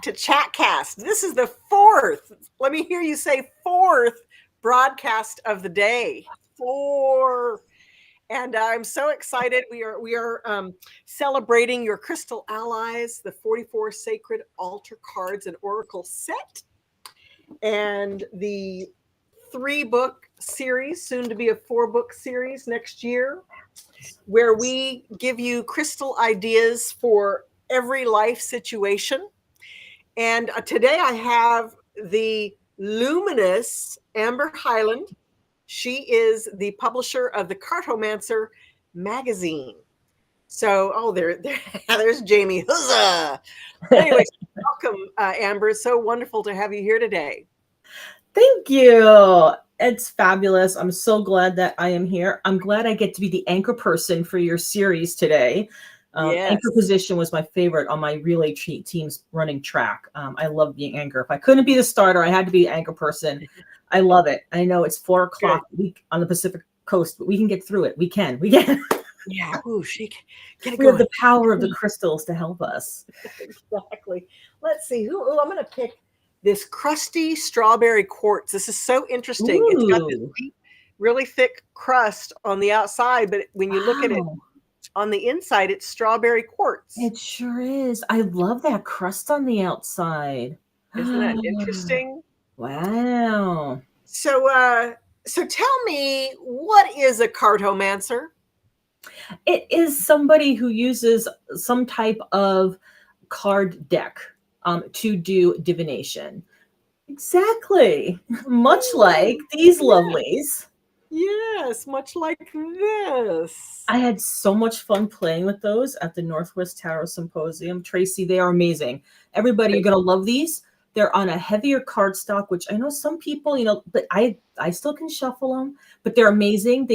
to Chatcast. This is the fourth, let me hear you say fourth broadcast of the day. Four. And I'm so excited. We are celebrating your Crystal Allies, the 44 Sacred Altar Cards and Oracle set, and the 3-book series, soon to be a 4-book series next year, where we give you crystal ideas for every life situation. And today I have the luminous Amber Highland. She is the publisher of the Cartomancer magazine. So, there's Jamie. Huzzah! Anyway, welcome, Amber. It's so wonderful to have you here today. Thank you. It's fabulous. I'm so glad that I am here. I'm glad I get to be the anchor person for your series today. Yes. Anchor position was my favorite on my relay teams running track. I love being anchor. If I couldn't be the starter, I had to be the anchor person. I love it. I know it's 4 o'clock on the Pacific Coast, but we can get through it. We can. Yeah. Ooh, shake. Get it we going. have the power of the crystals to help us. Exactly. Let's see. I'm going to pick this crusty strawberry quartz. This is so interesting. Ooh. It's got this deep, really thick crust on the outside, but when you look at it on the inside, it's strawberry quartz. It sure is. I love that crust on the outside. Isn't that interesting? Wow. So tell me, what is a cartomancer? It is somebody who uses some type of card deck to do divination. Exactly. Much like these lovelies. Yes, much like this. I had so much fun playing with those at the Northwest Tarot Symposium. Tracee, they are amazing. Everybody, you're going to love these. They're on a heavier cardstock, which I know some people, but I still can shuffle them, but they're amazing.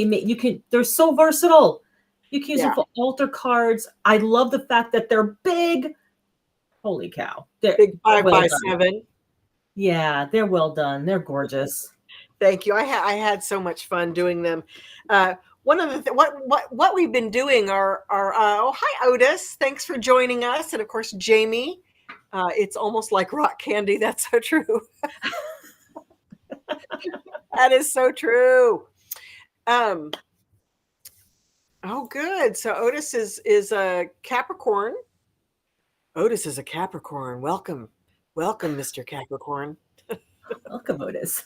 They're so versatile. You can use them for altar cards. I love the fact that they're big. Holy cow. They're big 5x7. Yeah, they're well done. They're gorgeous. Thank you. I had so much fun doing them. One of the what we've been doing are oh, hi Otis, thanks for joining us, and of course Jamie. It's almost like rock candy. That's so true. That is so true. Oh, good. So Otis is a Capricorn. Otis is a Capricorn. Welcome, Mr. Capricorn. Welcome, Otis.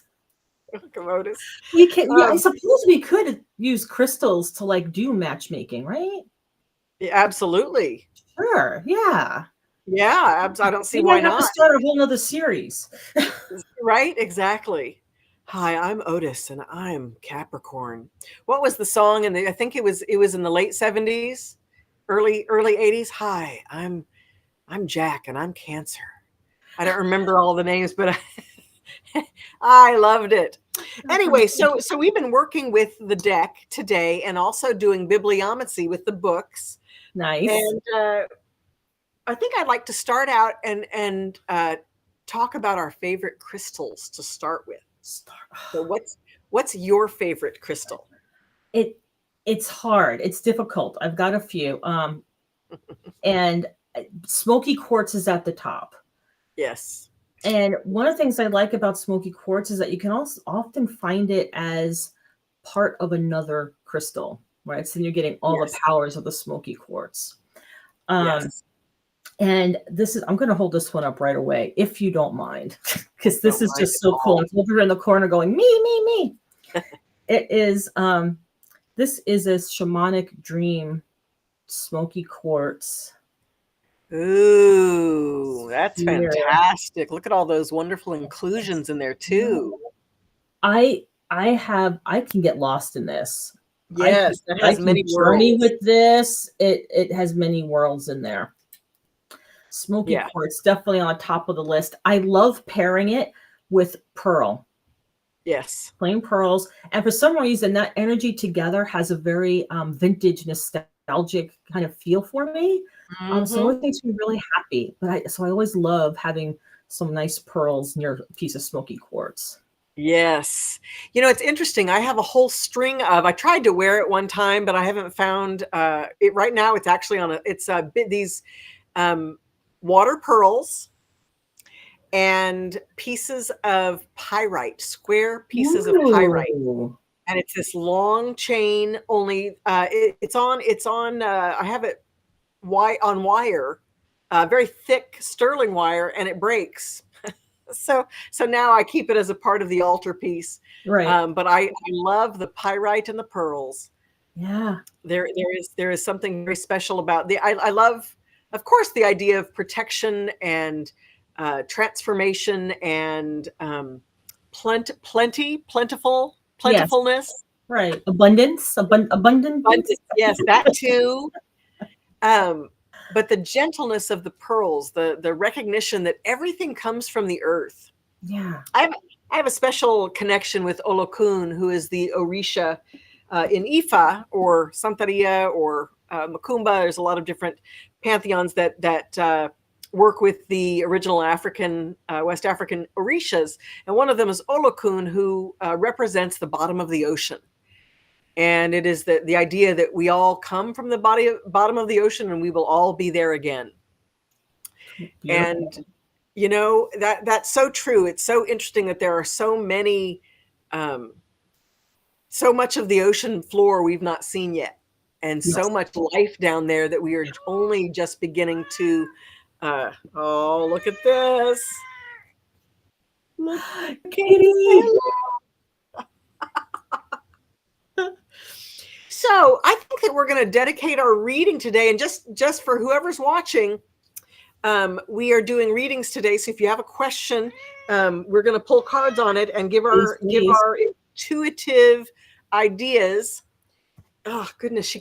Welcome, Otis. We can. I suppose we could use crystals to do matchmaking, right? Yeah, absolutely. Sure. Yeah. Yeah, I don't see we why might have not. To start a whole nother series. Right? Exactly. Hi, I'm Otis, and I'm Capricorn. What was the song? And I think it was in the late 70s, early 80s. Hi, I'm Jack, and I'm Cancer. I don't remember all the names, but I loved it. Anyway, so we've been working with the deck today, and also doing bibliomancy with the books. Nice. And I think I'd like to start out and talk about our favorite crystals to start with. So what's your favorite crystal? It's hard. It's difficult. I've got a few. And smoky quartz is at the top. Yes. And one of the things I like about smoky quartz is that you can also often find it as part of another crystal, right? So you're getting all the powers of the smoky quartz. Yes. And I'm going to hold this one up right away, if you don't mind, because this is just so cool. It's over in the corner going, me. It is, this is a shamanic dream smoky quartz. Ooh, that's fantastic. Look at all those wonderful inclusions in there too. I can get lost in this. Yes, it has many journey with this. It has many worlds in there. Smoky quartz, definitely on top of the list. I love pairing it with pearl. Yes. Plain pearls. And for some reason, that energy together has a very vintage, nostalgic kind of feel for me. So it makes me really happy. But I always love having some nice pearls near a piece of smoky quartz. Yes. It's interesting. I have a whole string of, I tried to wear it one time, but I haven't found it right now. It's actually on these water pearls and pieces of pyrite, square pieces of pyrite. Ooh. And it's this long chain, only it's on I have it on wire, very thick sterling wire, and it breaks. So now I keep it as a part of the altarpiece. Right. But I love the pyrite and the pearls. Yeah. There is something very special about I love, of course, the idea of protection and transformation and Yes. plentifulness. Right. Abundance. Abundance. Abundance, yes, that too. But the gentleness of the pearls, the recognition that everything comes from the earth. Yeah. I have a special connection with Olokun, who is the Orisha in Ifa or Santeria or Macumba. There's a lot of different pantheons that work with the original African, West African Orishas. And one of them is Olokun, who represents the bottom of the ocean. And it is the idea that we all come from the bottom of the ocean and we will all be there again. Beautiful. And that's so true. It's so interesting that there are so many, so much of the ocean floor we've not seen yet, and so Yes. much life down there that we are only just beginning to. Oh, look at this! Look, Kitty. So I think that we're going to dedicate our reading today, and just for whoever's watching, we are doing readings today. So if you have a question, we're going to pull cards on it and give our intuitive ideas. Oh goodness,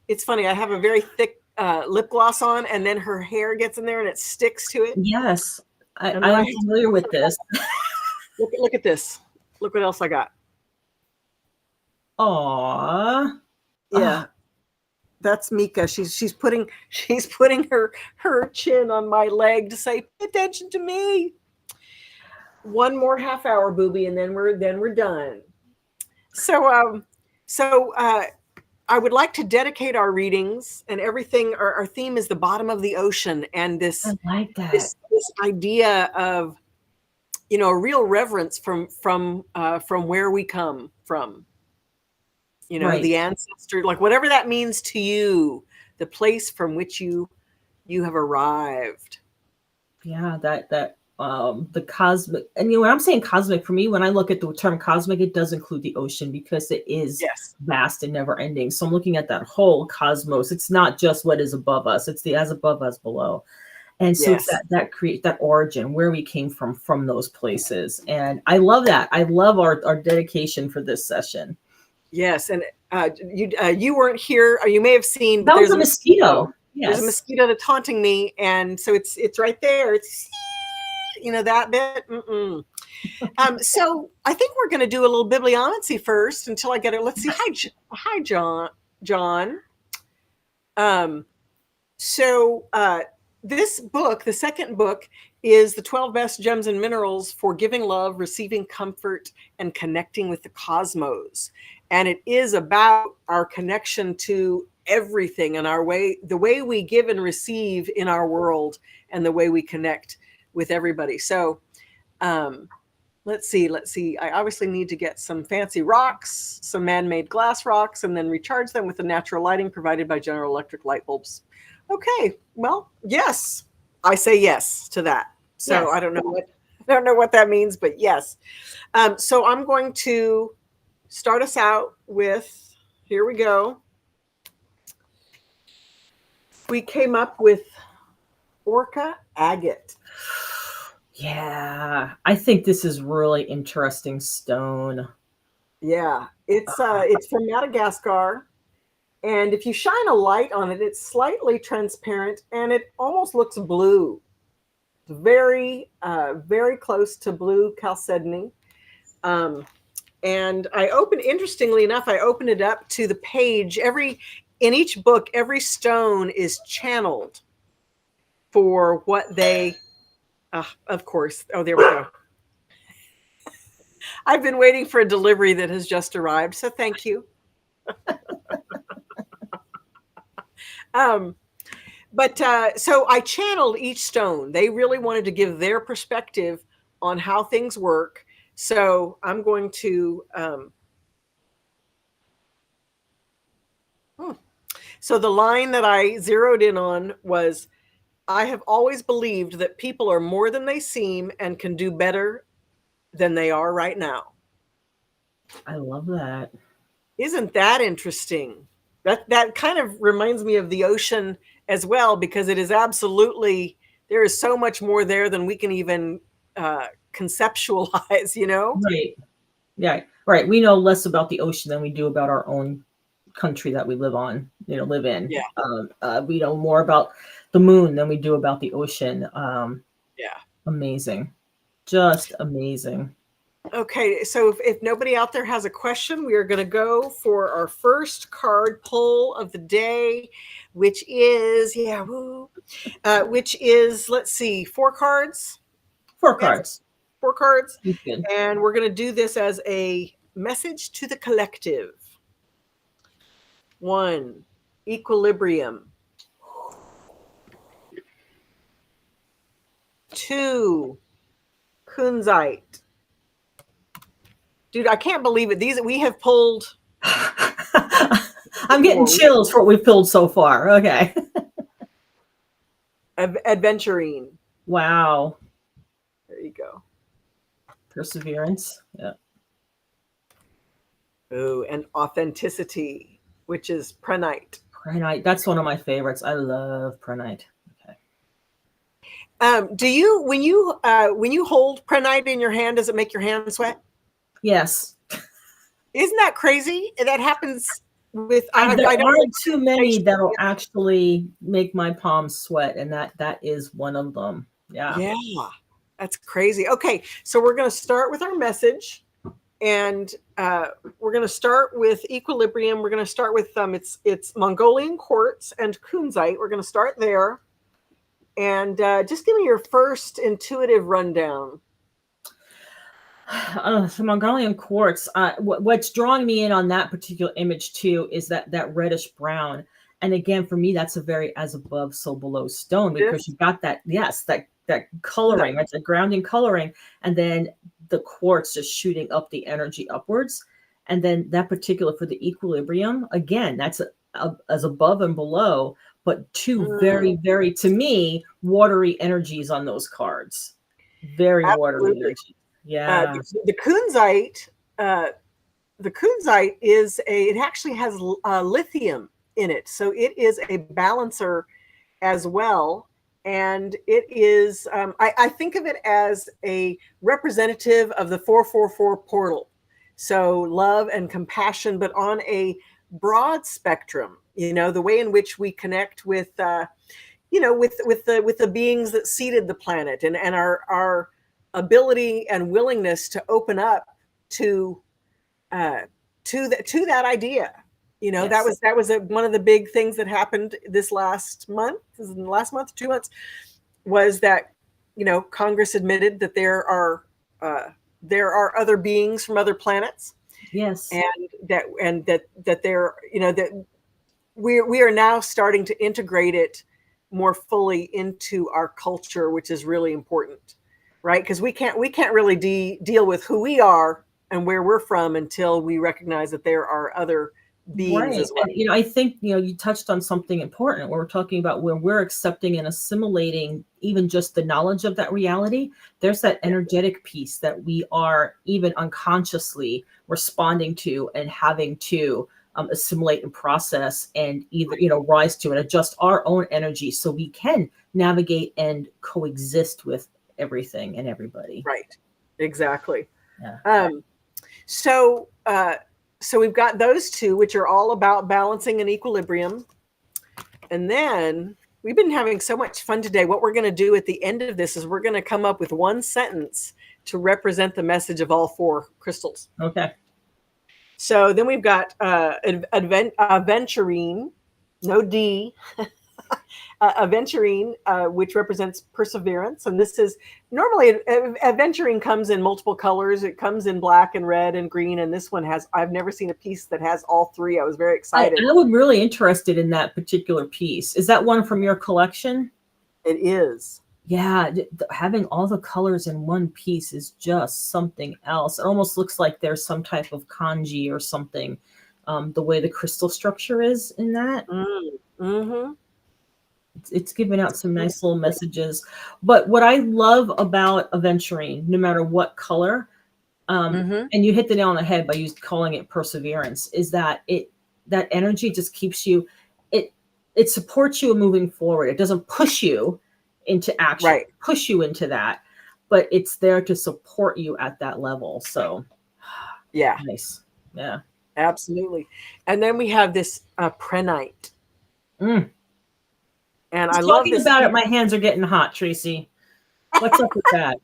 it's funny. I have a very thick lip gloss on, and then her hair gets in there and it sticks to it. Yes, I'm familiar with this. Look at this. Look what else I got. Aww. Yeah. That's Mika. She's putting her chin on my leg to say, pay attention to me. One more half hour, booby, and then we're done. So I would like to dedicate our readings and everything. Our theme is the bottom of the ocean, and I like that. this idea of a real reverence from where we come from. Right. The ancestor, like whatever that means to you, the place from which you have arrived. Yeah, that the cosmic, and when I'm saying cosmic, for me, when I look at the term cosmic, it does include the ocean because it is vast and never ending. So I'm looking at that whole cosmos. It's not just what is above us, it's the as above as below. And so it's that create that origin, where we came from those places. And I love that. I love our dedication for this session. Yes, and you weren't here, or you may have seen, but that was a mosquito. Yes. There's a mosquito that's taunting me, and so it's right there. It's that bit. So I think we're going to do a little bibliomancy first until I get it. Let's see. Hi, John. So this book, the second book, is the 12 Best Gems and Minerals for Giving Love, Receiving Comfort, and Connecting with the Cosmos. And it is about our connection to everything and the way we give and receive in our world, and the way we connect with everybody. So let's see. I obviously need to get some fancy rocks, some man-made glass rocks, and then recharge them with the natural lighting provided by General Electric light bulbs. Okay, well, yes, I say yes to that. So yes. I don't know what that means, but yes. So I'm going to start us out with, here we go. We came up with Orca agate. Yeah, I think this is really interesting stone. Yeah, it's from Madagascar. And if you shine a light on it, it's slightly transparent and it almost looks blue. It's very, very close to blue chalcedony. And interestingly enough, I opened it up to the page. In each book, every stone is channeled for what they, of course. Oh, there we go. I've been waiting for a delivery that has just arrived, so thank you. But so I channeled each stone. They really wanted to give their perspective on how things work. So I'm going to. So the line that I zeroed in on was, I have always believed that people are more than they seem and can do better than they are right now. I love that. Isn't that interesting? That kind of reminds me of the ocean as well, because it is absolutely, there is so much more there than we can even conceptualize, you know? Right. Yeah. Right. We know less about the ocean than we do about our own country that we live in. Yeah, We know more about the moon than we do about the ocean. yeah. Amazing. Just amazing. Okay, so if nobody out there has a question, we are going to go for our first card pull of the day, which is, yeah, woo, which is, let's see, 4 cards. Four Nancy? cards. 4 cards. He's good. And we're going to do this as a message to the collective. 1, equilibrium. 2, kunzite. Dude, I can't believe it. These we have pulled. I'm getting chills for what we've pulled so far. Okay. Adventurine. Wow. There you go. Perseverance. Yeah. Oh, and authenticity, which is prenite. Prenite. That's one of my favorites. I love prenite. Okay. Do you when you hold prenite in your hand, does it make your hand sweat? Yes. Isn't that crazy? That happens with. There aren't too many that'll actually make my palms sweat, and that is one of them. Yeah. Yeah, that's crazy. Okay, so we're going to start with our message, and we're going to start with equilibrium. We're going to start with it's Mongolian quartz and kunzite. We're going to start there, and just give me your first intuitive rundown. The Mongolian quartz. What's drawing me in on that particular image too is that reddish brown. And again, for me, that's a very as above, so below stone, because you've got that coloring, that's a grounding coloring, and then the quartz just shooting up the energy upwards. And then that particular for the equilibrium, again, that's as above and below, but two very, very, to me, watery energies on those cards. Very watery energy. Yeah. The kunzite is it actually has lithium in it, so it is a balancer as well, and it is I think of it as a representative of the 444 portal, so love and compassion, but on a broad spectrum. The way in which we connect with with the beings that seeded the planet, and our ability and willingness to open up to that idea. Yes. That was one of the big things that happened this last month. 2 months, was that Congress admitted that there are other beings from other planets. Yes. And that they're that we are now starting to integrate it more fully into our culture, which is really important, right? Because we can't really deal with who we are and where we're from until we recognize that there are other beings as well. And, I think, you touched on something important. We're talking about where we're accepting and assimilating even just the knowledge of that reality. There's that energetic piece that we are even unconsciously responding to and having to assimilate and process, and either, rise to and adjust our own energy so we can navigate and coexist with everything and everybody. Right. Exactly. Yeah. So we've got those two, which are all about balancing and equilibrium. And then we've been having so much fun today. What we're going to do at the end of this is we're going to come up with one sentence to represent the message of all 4 crystals. Okay. So then we've got aventurine, no D, aventurine, which represents perseverance. And this is normally aventurine comes in multiple colors. It comes in black and red and green. And this one has, I've never seen a piece that has all three. I was very excited. I was really interested in that particular piece. Is that one from your collection? It is. Yeah, having all the colors in one piece is just something else. It almost looks like there's some type of kanji or something, the way the crystal structure is in that. Mm-hmm. It's giving out some nice little messages. But what I love about aventurine, no matter what color, and you hit the nail on the head by calling it perseverance, is that that energy just keeps you, it supports you moving forward. It doesn't push you into action, right, push you into that, but it's there to support you at that level. So yeah, nice. Yeah, absolutely. And then we have this prenite. and I love this about it. My hands are getting hot, Tracee. What's up with that?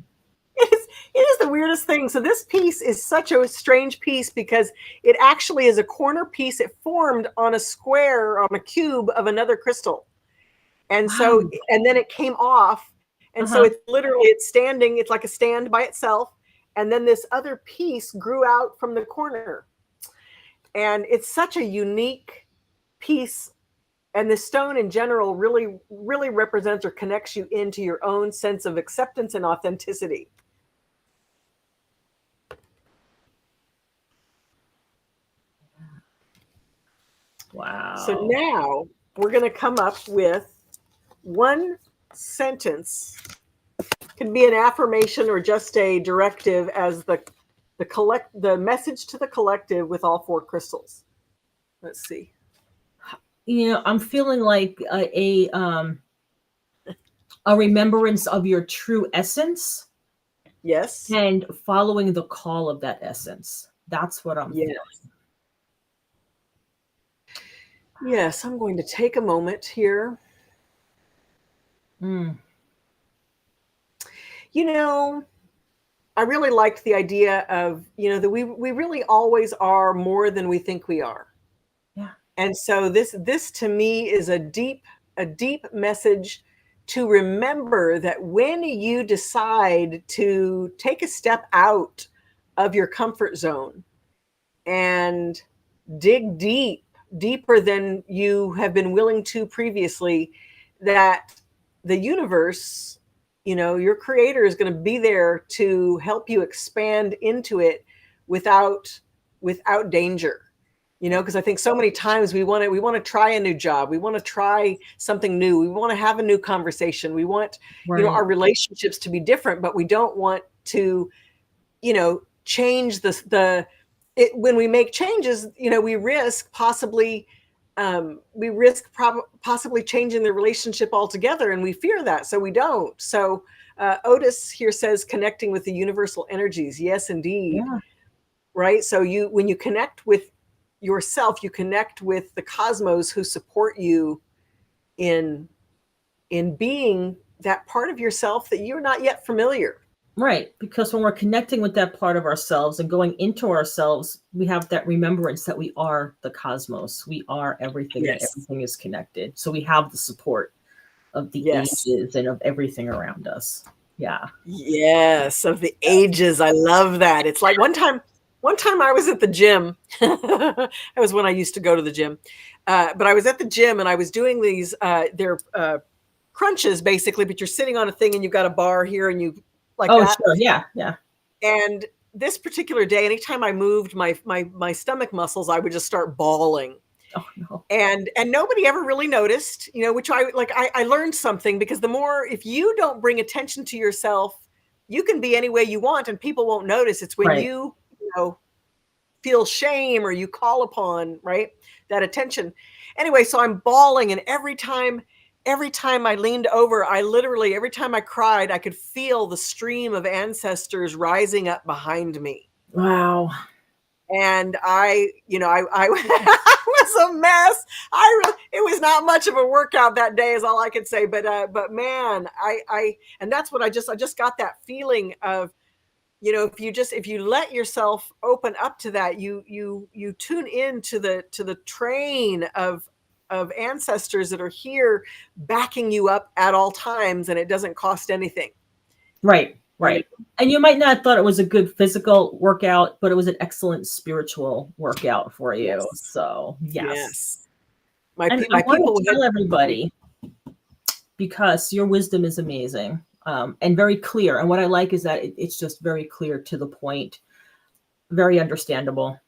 It is the weirdest thing. So this piece is such a strange piece because it actually is a corner piece. It formed on a square, on a cube of another crystal. And wow. So, and then it came off. And so it's literally, it's standing, it's like a stand by itself. And then this other piece grew out from the corner. And it's such a unique piece. And the stone in general really, really represents or connects you into your own sense of acceptance and authenticity. Wow. So now we're going to come up with one sentence. It can be an affirmation or just a directive as the message to the collective with all four crystals. Let's see. You know, I'm feeling like a remembrance of your true essence. Yes. And following the call of that essence. That's what I'm feeling. Yes, I'm going to take a moment here. You know, I really liked the idea of, that we really always are more than we think we are. Yeah. And so this to me is a deep message to remember that when you decide to take a step out of your comfort zone and dig deeper than you have been willing to previously, that the universe, your creator is going to be there to help you expand into it without danger. Because I think so many times we want to try a new job. We want to try something new. We want to have a new conversation. We want, our relationships to be different, but we don't want to, change when we make changes, we risk possibly changing the relationship altogether, and we fear that, so we don't. So Otis here says connecting with the universal energies. Yes, indeed. Yeah. Right. So when you connect with yourself, you connect with the cosmos who support you in being that part of yourself that you're not yet familiar. Right. Because when we're connecting with that part of ourselves and going into ourselves, we have that remembrance that we are the cosmos. We are everything, and everything is connected. So we have the support of the ages and of everything around us. Yeah. Yes, of the ages. I love that. It's like one time I was at the gym. That was when I used to go to the gym. But I was at the gym and I was doing these, they're crunches basically, but you're sitting on a thing and you've got a bar here and you like that. Sure. Yeah. Yeah. And this particular day, anytime I moved my stomach muscles, I would just start bawling. Oh, no. And nobody ever really noticed, which I learned something, because if you don't bring attention to yourself, you can be any way you want and people won't notice. It's when you feel shame or you call upon, that attention. Anyway, so I'm bawling, and every time I leaned over, every time I cried, I could feel the stream of ancestors rising up behind me. Wow. And I was a mess. It was not much of a workout that day, is all I could say. But man, and that's what I just got that feeling of, if you let yourself open up to that, you tune into the train of of ancestors that are here backing you up at all times, and it doesn't cost anything. Right. And you might not have thought it was a good physical workout, but it was an excellent spiritual workout for you. Yes. So Yes. My people will tell everybody, because your wisdom is amazing, and very clear. And what I like is that it's just very clear, to the point, very understandable.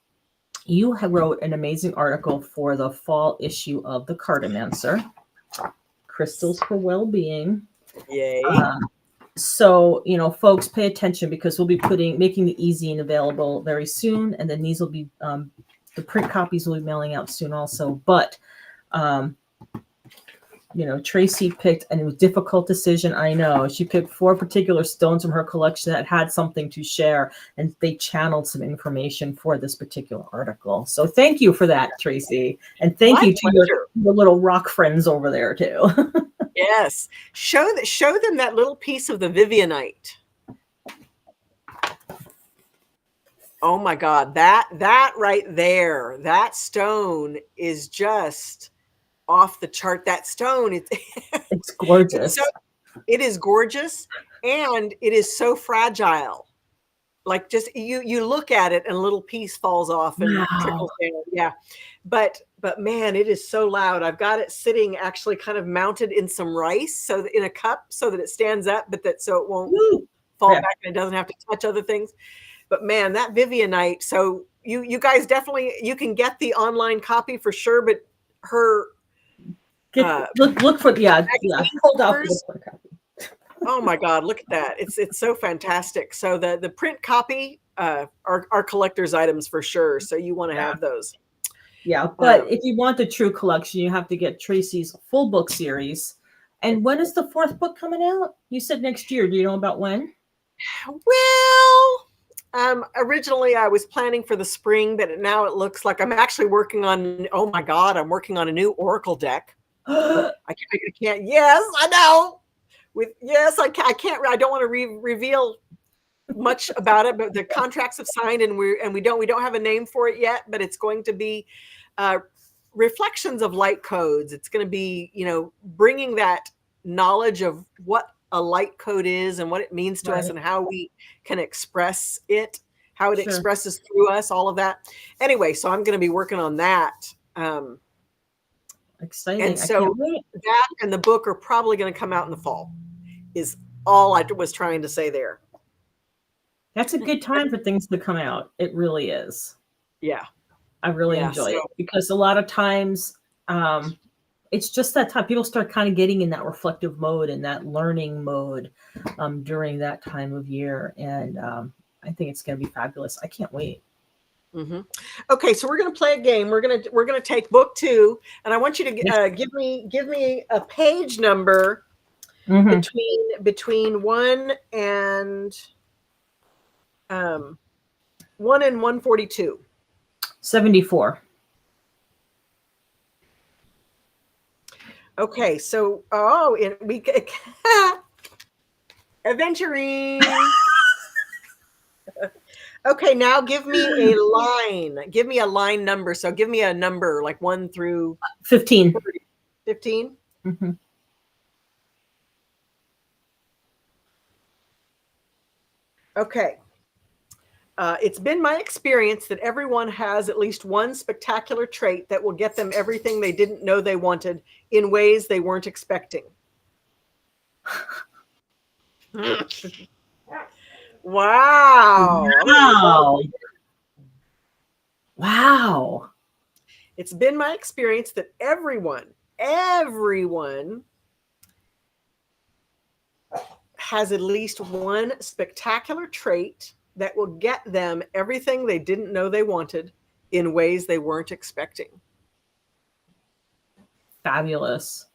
You wrote an amazing article for the fall issue of the Cartomancer, Crystals for Well-Being. Yay. So, folks, pay attention, because we'll be making the e-zine available very soon. And then these will be, the print copies will be mailing out soon also. But, Tracee picked, and it was a difficult decision. I know. She picked 4 particular stones from her collection that had something to share, and they channeled some information for this particular article. So thank you for that, Tracee. And thank you to your little rock friends over there too. Yes. Show them that little piece of the Vivianite. Oh my God. That right there, that stone is just off the chart. That stone, it's gorgeous. It is gorgeous, and it is so fragile. Like, just you look at it and a little piece falls off and trickles down. Yeah. But man, it is so loud. I've got it sitting actually kind of mounted in some rice, in a cup, so that it stands up, so it won't fall back and it doesn't have to touch other things. But man, that Vivianite. So you guys definitely, you can get the online copy for sure, but her look for hold up. Oh my God, look at that. It's so fantastic. So the print copy are collector's items for sure. So you want to have those. Yeah, but if you want the true collection, you have to get Tracee's full book series. And when is the 4th book coming out? You said next year. Do you know about when? Well, originally I was planning for the spring, but now it looks like I'm actually working on, oh my God, I'm working on a new Oracle deck. I can't. Yes, I know. I don't want to reveal much about it, but the contracts have signed, and we don't have a name for it yet, but it's going to be reflections of light codes. It's going to be, bringing that knowledge of what a light code is and what it means to us, and how we can express it, how it expresses through us, all of that. Anyway, so I'm going to be working on that. Exciting. And so that and the book are probably going to come out in the fall, is all I was trying to say there. That's a good time for things to come out. It really is. Yeah. I really enjoy it, because a lot of times it's just that time people start kind of getting in that reflective mode and that learning mode during that time of year. And I think it's going to be fabulous. I can't wait. Mm-hmm. Okay, so we're going to play a game. We're going to take book 2, and I want you to give me a page number between 1 and 142. 74. Okay, so we adventuring. Okay, now give me a line. Give me a line number. So give me a number like 1 through 15. 15? Mm-hmm. Okay. It's been my experience that everyone has at least one spectacular trait that will get them everything they didn't know they wanted in ways they weren't expecting. Wow. Wow. It's been my experience that everyone has at least one spectacular trait that will get them everything they didn't know they wanted in ways they weren't expecting. Fabulous.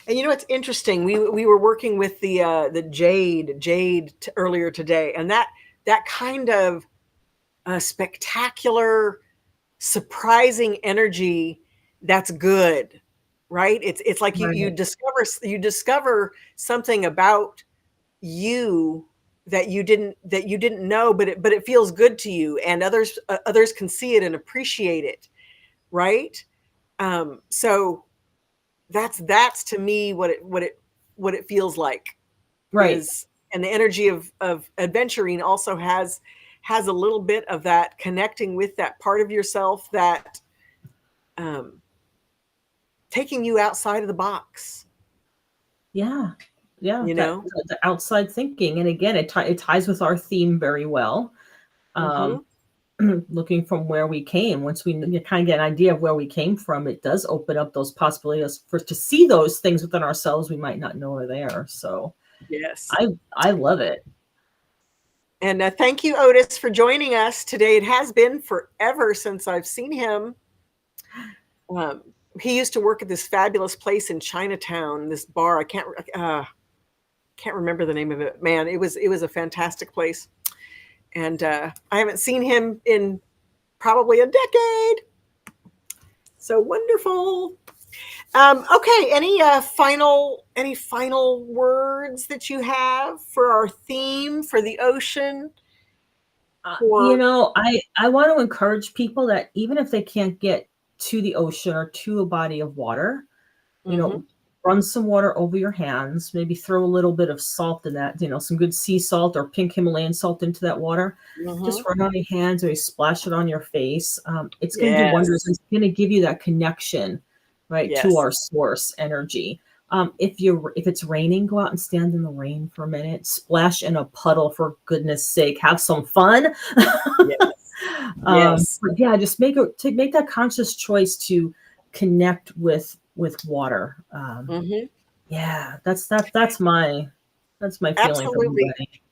And it's interesting. We were working with the jade earlier today, and that kind of spectacular, surprising energy. That's good, right? It's like you discover something about you that you didn't know, but it feels good to you, and others can see it and appreciate it, right? So that's to me what it feels like Right. is, and the energy of adventuring also has a little bit of that connecting with that part of yourself that taking you outside of the box. Yeah. Yeah. You That know? the outside thinking. And again, it ties with our theme very well. Mm-hmm. Looking from where we came, once we kind of get an idea of where we came from, it does open up those possibilities for us to see those things within ourselves we might not know are there. So Yes. I love it. And thank you, Otis, for joining us today. It has been forever since I've seen him. Um, he used to work at this fabulous place in Chinatown, this bar. I can't remember the name of it. Man, it was a fantastic place. And I haven't seen him in probably a decade. So wonderful. Okay. Any final words that you have for our theme for the ocean? You For know, I want to encourage people that even if they can't get to the ocean or to a body of water, you mm-hmm, know, run some water over your hands, maybe throw a little bit of salt in that, some good sea salt or pink Himalayan salt into that water. mm-hmm. Just run on your hands or you splash it on your face. It's going to do wonders. Yes, It's going to give you that connection, right, to yes, our source energy. If it's raining, go out and stand in the rain for a minute. Splash in a puddle for goodness sake. Have some fun. yes, yes. But yeah, just make that conscious choice to connect with water. Mm-hmm. Yeah, that's my feeling for Absolutely. everybody.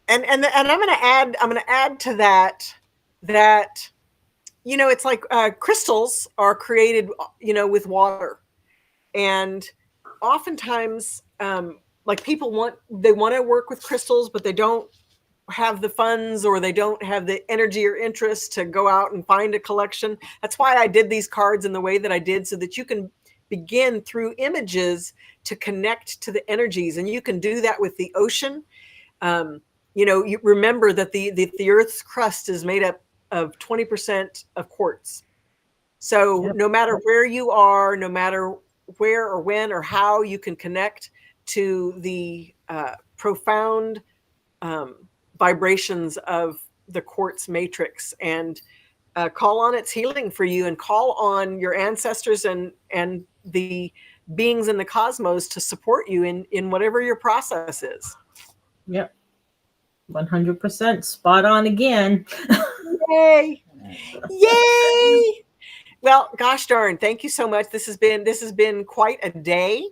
And I'm gonna add to that that it's like crystals are created with water, and oftentimes like people want to work with crystals, but they don't have the funds or they don't have the energy or interest to go out and find a collection. That's why I did these cards in the way that I did, so that you can begin through images to connect to the energies. And you can do that with the ocean. You remember that the earth's crust is made up of 20% of quartz. So Yep. no matter where you are, no matter where or when or how, you can connect to the profound vibrations of the quartz matrix, and call on its healing for you, and call on your ancestors and the beings in the cosmos to support you in whatever your process is. Yep. 100% spot on again. Yay! Yay! Well, gosh darn, thank you so much. This has been quite a day.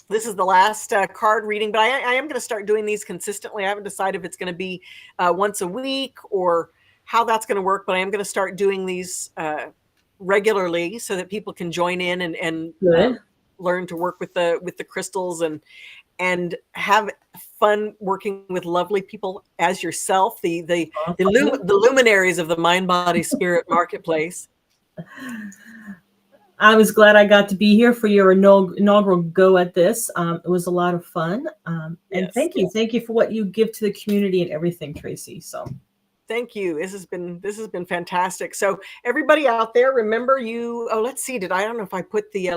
This is the last card reading, but I am going to start doing these consistently. I haven't decided if it's going to be once a week or how that's going to work, but I am going to start doing these regularly so that people can join in and Good. learn to work with the crystals and have fun working with lovely people as yourself, the luminaries of the mind body spirit marketplace. I was glad I got to be here for your inaugural go at this. It was a lot of fun. And Yes, thank you. Thank you for what you give to the community and everything, Tracee. So thank you. This has been fantastic. So everybody out there, remember let's see. I don't know if I put the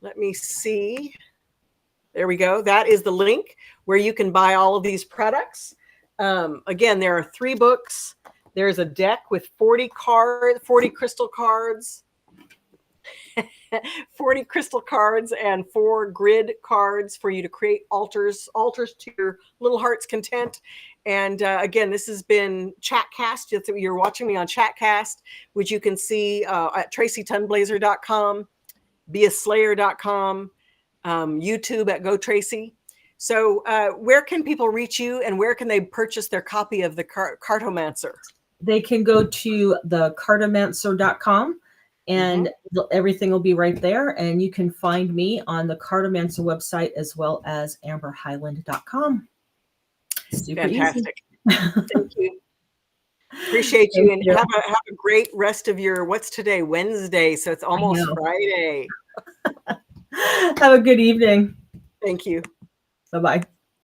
let me see. There we go. That is the link where you can buy all of these products. Again, there are 3 books. There's a deck with 40 crystal cards, 40 crystal cards, and 4 grid cards for you to create altars to your little heart's content. And again, this has been Chatcast. You're watching me on Chatcast, which you can see at TraceeDunblazier.com, beaslayer.com, YouTube at Go Tracee. So where can people reach you, and where can they purchase their copy of the Cartomancer? they can go to the cartomancer.com and everything will be right there. And you can find me on the Cartomancer website as well as amberhighland.com. Super Fantastic. easy. Thank you. Appreciate you. And have a great rest of your, what's today? Wednesday. So it's almost Friday. Have a good evening. Thank you. Bye-bye.